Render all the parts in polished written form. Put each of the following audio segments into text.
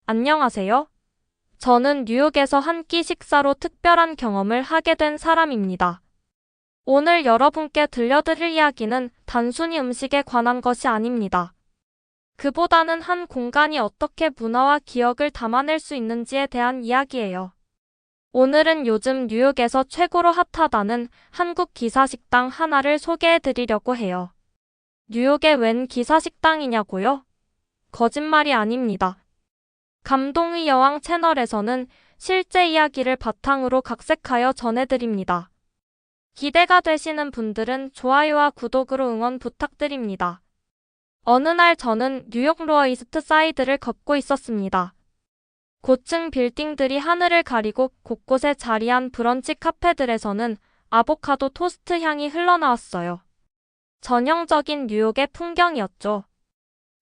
안녕하세요. 저는 뉴욕에서 한 끼 식사로 특별한 경험을 하게 된 사람입니다. 오늘 여러분께 들려드릴 이야기는 단순히 음식에 관한 것이 아닙니다. 그보다는 한 공간이 어떻게 문화와 기억을 담아낼 수 있는지에 대한 이야기예요. 오늘은 요즘 뉴욕에서 최고로 핫하다는 한국 기사식당 하나를 소개해 드리려고 해요. 뉴욕의 웬 기사식당이냐고요? 거짓말이 아닙니다. 감동의 여왕 채널에서는 실제 이야기를 바탕으로 각색하여 전해드립니다. 기대가 되시는 분들은 좋아요와 구독으로 응원 부탁드립니다. 어느 날 저는 뉴욕 로어 이스트 사이드를 걷고 있었습니다. 고층 빌딩들이 하늘을 가리고 곳곳에 자리한 브런치 카페들에서는 아보카도 토스트 향이 흘러나왔어요. 전형적인 뉴욕의 풍경이었죠.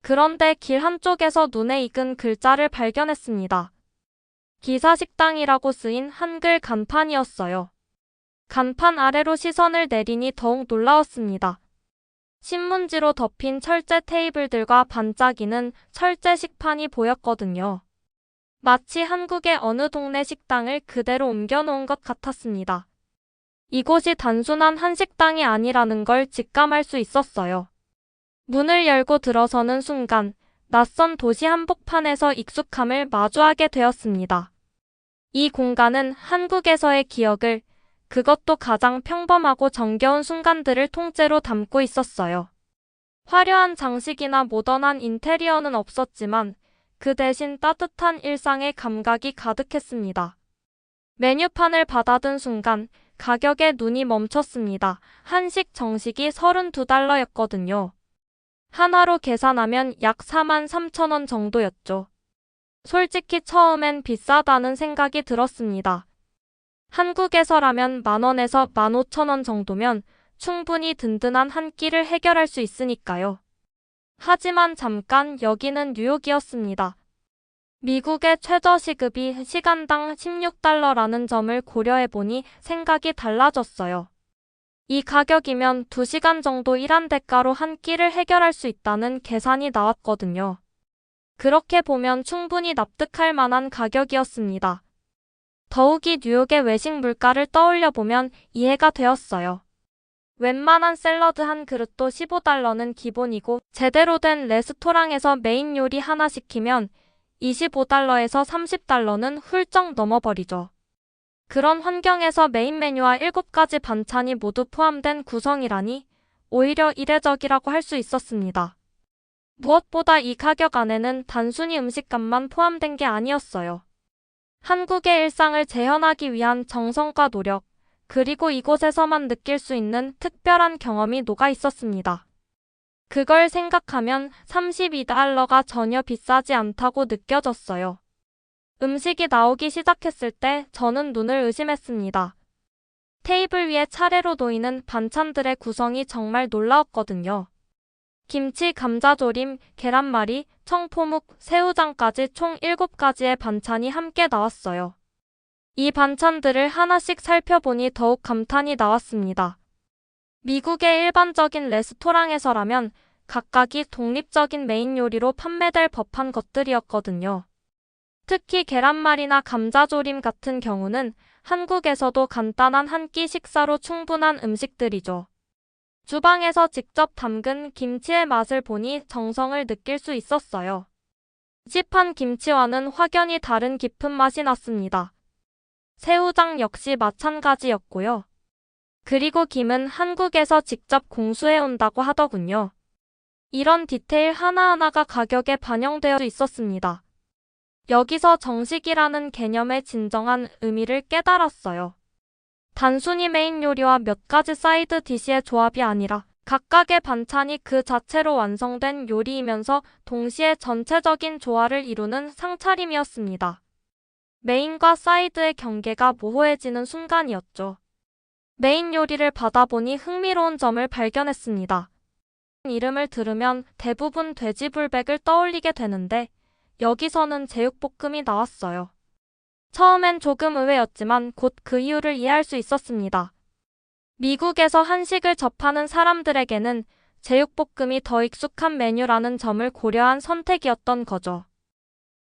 그런데 길 한쪽에서 눈에 익은 글자를 발견했습니다. 기사식당이라고 쓰인 한글 간판이었어요. 간판 아래로 시선을 내리니 더욱 놀라웠습니다. 신문지로 덮인 철제 테이블들과 반짝이는 철제 식판이 보였거든요. 마치 한국의 어느 동네 식당을 그대로 옮겨놓은 것 같았습니다. 이곳이 단순한 한식당이 아니라는 걸 직감할 수 있었어요. 문을 열고 들어서는 순간 낯선 도시 한복판에서 익숙함을 마주하게 되었습니다. 이 공간은 한국에서의 기억을, 그것도 가장 평범하고 정겨운 순간들을 통째로 담고 있었어요. 화려한 장식이나 모던한 인테리어는 없었지만 그 대신 따뜻한 일상의 감각이 가득했습니다. 메뉴판을 받아든 순간 가격에 눈이 멈췄습니다. 한식 정식이 $32였거든요. 하나로 계산하면 약 43,000원 정도였죠. 솔직히 처음엔 비싸다는 생각이 들었습니다. 한국에서라면 10,000원에서 15,000원 정도면 충분히 든든한 한 끼를 해결할 수 있으니까요. 하지만 잠깐 여기는 뉴욕이었습니다. 미국의 최저시급이 시간당 $16라는 점을 고려해보니 생각이 달라졌어요. 이 가격이면 2시간 정도 일한 대가로 한 끼를 해결할 수 있다는 계산이 나왔거든요. 그렇게 보면 충분히 납득할 만한 가격이었습니다. 더욱이 뉴욕의 외식 물가를 떠올려보면 이해가 되었어요. 웬만한 샐러드 한 그릇도 $15는 기본이고 제대로 된 레스토랑에서 메인 요리 하나 시키면 $25에서 $30는 훌쩍 넘어버리죠. 그런 환경에서 메인 메뉴와 7가지 반찬이 모두 포함된 구성이라니 오히려 이례적이라고 할 수 있었습니다. 무엇보다 이 가격 안에는 단순히 음식값만 포함된 게 아니었어요. 한국의 일상을 재현하기 위한 정성과 노력, 그리고 이곳에서만 느낄 수 있는 특별한 경험이 녹아 있었습니다. 그걸 생각하면 $32가 전혀 비싸지 않다고 느껴졌어요. 음식이 나오기 시작했을 때 저는 눈을 의심했습니다. 테이블 위에 차례로 놓이는 반찬들의 구성이 정말 놀라웠거든요. 김치, 감자조림, 계란말이, 청포묵, 새우장까지 총 7가지의 반찬이 함께 나왔어요. 이 반찬들을 하나씩 살펴보니 더욱 감탄이 나왔습니다. 미국의 일반적인 레스토랑에서라면 각각이 독립적인 메인 요리로 판매될 법한 것들이었거든요. 특히 계란말이나 감자조림 같은 경우는 한국에서도 간단한 한 끼 식사로 충분한 음식들이죠. 주방에서 직접 담근 김치의 맛을 보니 정성을 느낄 수 있었어요. 시판 김치와는 확연히 다른 깊은 맛이 났습니다. 새우장 역시 마찬가지였고요. 그리고 김은 한국에서 직접 공수해온다고 하더군요. 이런 디테일 하나하나가 가격에 반영되어 있었습니다. 여기서 정식이라는 개념의 진정한 의미를 깨달았어요. 단순히 메인 요리와 몇 가지 사이드 디시의 조합이 아니라 각각의 반찬이 그 자체로 완성된 요리이면서 동시에 전체적인 조화를 이루는 상차림이었습니다. 메인과 사이드의 경계가 모호해지는 순간이었죠. 메인 요리를 받아보니 흥미로운 점을 발견했습니다. 이름을 들으면 대부분 돼지불백을 떠올리게 되는데 여기서는 제육볶음이 나왔어요. 처음엔 조금 의외였지만 곧 그 이유를 이해할 수 있었습니다. 미국에서 한식을 접하는 사람들에게는 제육볶음이 더 익숙한 메뉴라는 점을 고려한 선택이었던 거죠.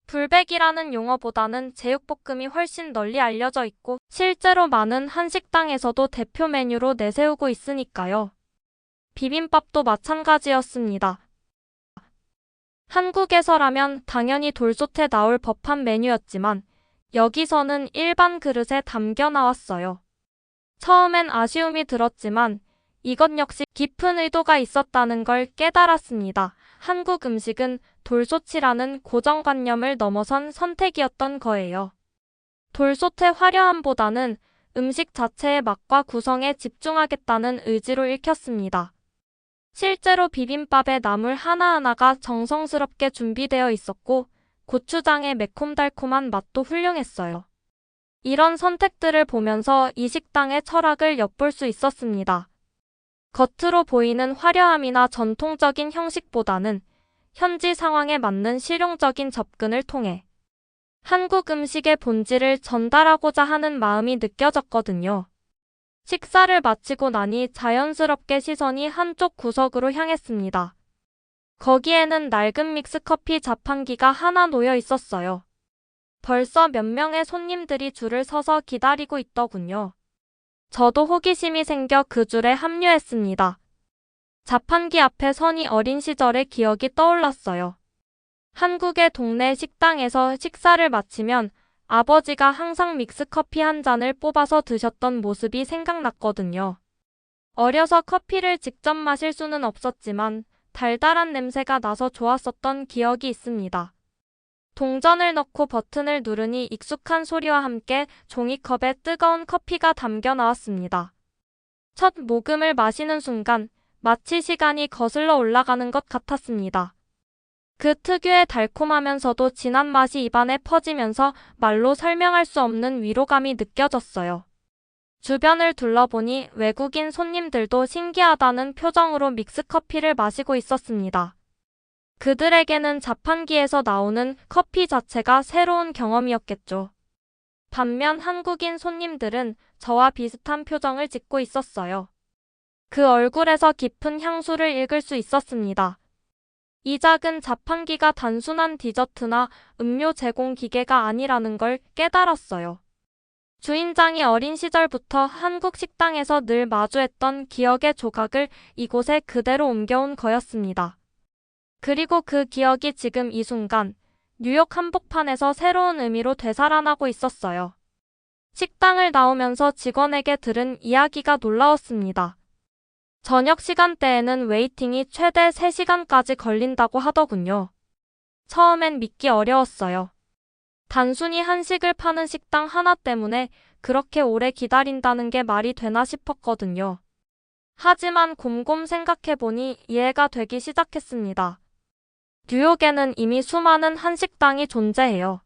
불백이라는 용어보다는 제육볶음이 훨씬 널리 알려져 있고 실제로 많은 한식당에서도 대표 메뉴로 내세우고 있으니까요. 비빔밥도 마찬가지였습니다. 한국에서라면 당연히 돌솥에 나올 법한 메뉴였지만 여기서는 일반 그릇에 담겨 나왔어요. 처음엔 아쉬움이 들었지만 이것 역시 깊은 의도가 있었다는 걸 깨달았습니다. 한국 음식은 돌솥이라는 고정관념을 넘어선 선택이었던 거예요. 돌솥의 화려함보다는 음식 자체의 맛과 구성에 집중하겠다는 의지로 읽혔습니다. 실제로 비빔밥의 나물 하나하나가 정성스럽게 준비되어 있었고 고추장의 매콤달콤한 맛도 훌륭했어요. 이런 선택들을 보면서 이 식당의 철학을 엿볼 수 있었습니다. 겉으로 보이는 화려함이나 전통적인 형식보다는 현지 상황에 맞는 실용적인 접근을 통해 한국 음식의 본질을 전달하고자 하는 마음이 느껴졌거든요. 식사를 마치고 나니 자연스럽게 시선이 한쪽 구석으로 향했습니다. 거기에는 낡은 믹스커피 자판기가 하나 놓여 있었어요. 벌써 몇 명의 손님들이 줄을 서서 기다리고 있더군요. 저도 호기심이 생겨 그 줄에 합류했습니다. 자판기 앞에 서니 어린 시절의 기억이 떠올랐어요. 한국의 동네 식당에서 식사를 마치면 아버지가 항상 믹스커피 한 잔을 뽑아서 드셨던 모습이 생각났거든요. 어려서 커피를 직접 마실 수는 없었지만 달달한 냄새가 나서 좋았었던 기억이 있습니다. 동전을 넣고 버튼을 누르니 익숙한 소리와 함께 종이컵에 뜨거운 커피가 담겨 나왔습니다. 첫 모금을 마시는 순간 마치 시간이 거슬러 올라가는 것 같았습니다. 그 특유의 달콤하면서도 진한 맛이 입안에 퍼지면서 말로 설명할 수 없는 위로감이 느껴졌어요. 주변을 둘러보니 외국인 손님들도 신기하다는 표정으로 믹스커피를 마시고 있었습니다. 그들에게는 자판기에서 나오는 커피 자체가 새로운 경험이었겠죠. 반면 한국인 손님들은 저와 비슷한 표정을 짓고 있었어요. 그 얼굴에서 깊은 향수를 읽을 수 있었습니다. 이 작은 자판기가 단순한 디저트나 음료 제공 기계가 아니라는 걸 깨달았어요. 주인장이 어린 시절부터 한국 식당에서 늘 마주했던 기억의 조각을 이곳에 그대로 옮겨온 거였습니다. 그리고 그 기억이 지금 이 순간 뉴욕 한복판에서 새로운 의미로 되살아나고 있었어요. 식당을 나오면서 직원에게 들은 이야기가 놀라웠습니다. 저녁 시간대에는 웨이팅이 최대 3시간까지 걸린다고 하더군요. 처음엔 믿기 어려웠어요. 단순히 한식을 파는 식당 하나 때문에 그렇게 오래 기다린다는 게 말이 되나 싶었거든요. 하지만 곰곰 생각해보니 이해가 되기 시작했습니다. 뉴욕에는 이미 수많은 한식당이 존재해요.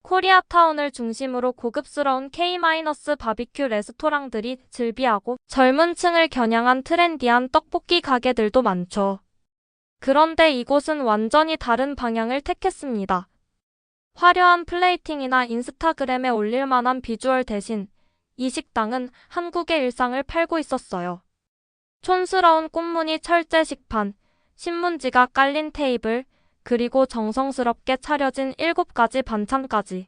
코리아타운을 중심으로 고급스러운 K-바비큐 레스토랑들이 즐비하고 젊은 층을 겨냥한 트렌디한 떡볶이 가게들도 많죠. 그런데 이곳은 완전히 다른 방향을 택했습니다. 화려한 플레이팅이나 인스타그램에 올릴 만한 비주얼 대신 이 식당은 한국의 일상을 팔고 있었어요. 촌스러운 꽃무늬 철제 식판, 신문지가 깔린 테이블, 그리고 정성스럽게 차려진 7가지 반찬까지.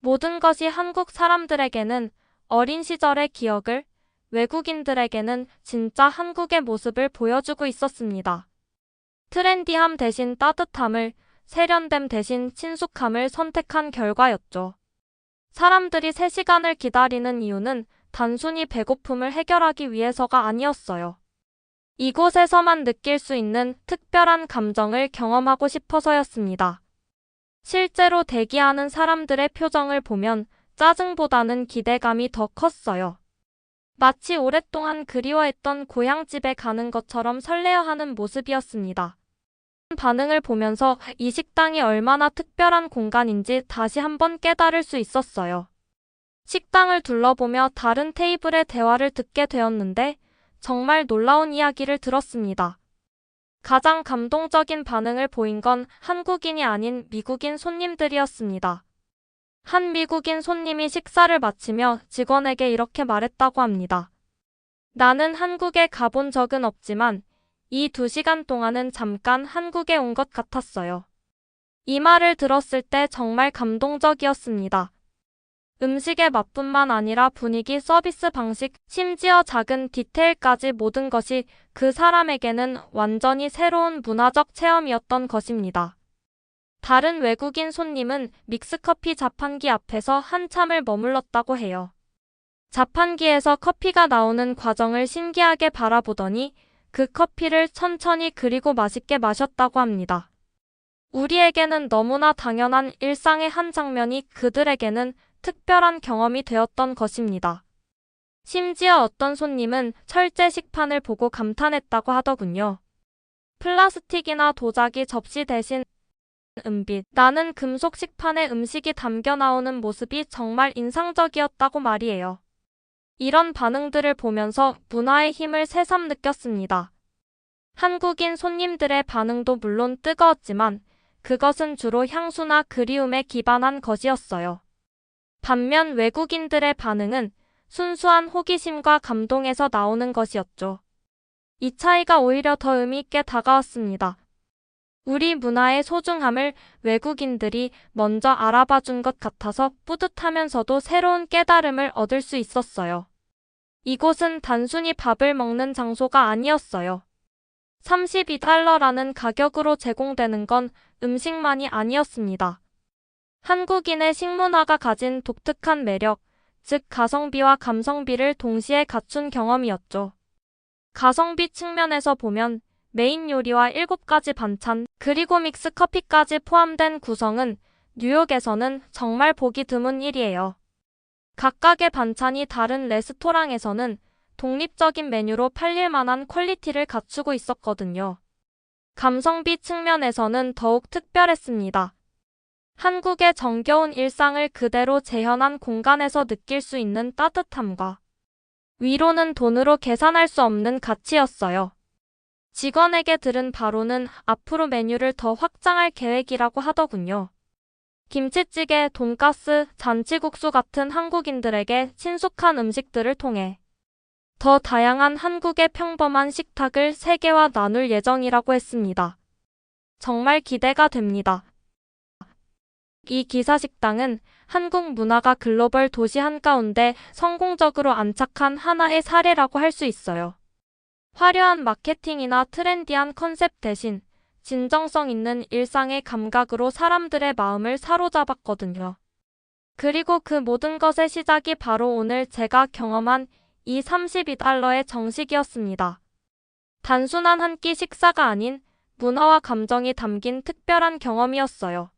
모든 것이 한국 사람들에게는 어린 시절의 기억을, 외국인들에게는 진짜 한국의 모습을 보여주고 있었습니다. 트렌디함 대신 따뜻함을, 세련됨 대신 친숙함을 선택한 결과였죠. 사람들이 3시간을 기다리는 이유는 단순히 배고픔을 해결하기 위해서가 아니었어요. 이곳에서만 느낄 수 있는 특별한 감정을 경험하고 싶어서였습니다. 실제로 대기하는 사람들의 표정을 보면 짜증보다는 기대감이 더 컸어요. 마치 오랫동안 그리워했던 고향집에 가는 것처럼 설레어하는 모습이었습니다. 반응을 보면서 이 식당이 얼마나 특별한 공간인지 다시 한번 깨달을 수 있었어요. 식당을 둘러보며 다른 테이블의 대화를 듣게 되었는데 정말 놀라운 이야기를 들었습니다. 가장 감동적인 반응을 보인 건 한국인이 아닌 미국인 손님들이었습니다. 한 미국인 손님이 식사를 마치며 직원에게 이렇게 말했다고 합니다. 나는 한국에 가본 적은 없지만 이 2시간 동안은 잠깐 한국에 온 것 같았어요. 이 말을 들었을 때 정말 감동적이었습니다. 음식의 맛뿐만 아니라 분위기, 서비스 방식, 심지어 작은 디테일까지 모든 것이 그 사람에게는 완전히 새로운 문화적 체험이었던 것입니다. 다른 외국인 손님은 믹스커피 자판기 앞에서 한참을 머물렀다고 해요. 자판기에서 커피가 나오는 과정을 신기하게 바라보더니 그 커피를 천천히 그리고 맛있게 마셨다고 합니다. 우리에게는 너무나 당연한 일상의 한 장면이 그들에게는 특별한 경험이 되었던 것입니다. 심지어 어떤 손님은 철제 식판을 보고 감탄했다고 하더군요. 플라스틱이나 도자기 접시 대신 은빛, 나는 금속 식판에 음식이 담겨 나오는 모습이 정말 인상적이었다고 말이에요. 이런 반응들을 보면서 문화의 힘을 새삼 느꼈습니다. 한국인 손님들의 반응도 물론 뜨거웠지만 그것은 주로 향수나 그리움에 기반한 것이었어요. 반면 외국인들의 반응은 순수한 호기심과 감동에서 나오는 것이었죠. 이 차이가 오히려 더 의미 있게 다가왔습니다. 우리 문화의 소중함을 외국인들이 먼저 알아봐 준 것 같아서 뿌듯하면서도 새로운 깨달음을 얻을 수 있었어요. 이곳은 단순히 밥을 먹는 장소가 아니었어요. 32달러라는 가격으로 제공되는 건 음식만이 아니었습니다. 한국인의 식문화가 가진 독특한 매력, 즉 가성비와 감성비를 동시에 갖춘 경험이었죠. 가성비 측면에서 보면 메인 요리와 7가지 반찬, 그리고 믹스 커피까지 포함된 구성은 뉴욕에서는 정말 보기 드문 일이에요. 각각의 반찬이 다른 레스토랑에서는 독립적인 메뉴로 팔릴 만한 퀄리티를 갖추고 있었거든요. 감성비 측면에서는 더욱 특별했습니다. 한국의 정겨운 일상을 그대로 재현한 공간에서 느낄 수 있는 따뜻함과 위로는 돈으로 계산할 수 없는 가치였어요. 직원에게 들은 바로는 앞으로 메뉴를 더 확장할 계획이라고 하더군요. 김치찌개, 돈가스, 잔치국수 같은 한국인들에게 친숙한 음식들을 통해 더 다양한 한국의 평범한 식탁을 세계와 나눌 예정이라고 했습니다. 정말 기대가 됩니다. 이 기사식당은 한국 문화가 글로벌 도시 한가운데 성공적으로 안착한 하나의 사례라고 할 수 있어요. 화려한 마케팅이나 트렌디한 컨셉 대신 진정성 있는 일상의 감각으로 사람들의 마음을 사로잡았거든요. 그리고 그 모든 것의 시작이 바로 오늘 제가 경험한 이 32달러의 정식이었습니다. 단순한 한 끼 식사가 아닌 문화와 감정이 담긴 특별한 경험이었어요.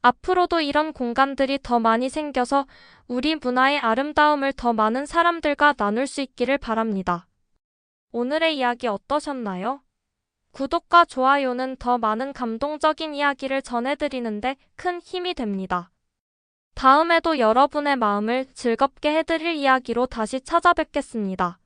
앞으로도 이런 공간들이 더 많이 생겨서 우리 문화의 아름다움을 더 많은 사람들과 나눌 수 있기를 바랍니다. 오늘의 이야기 어떠셨나요? 구독과 좋아요는 더 많은 감동적인 이야기를 전해드리는데 큰 힘이 됩니다. 다음에도 여러분의 마음을 즐겁게 해드릴 이야기로 다시 찾아뵙겠습니다.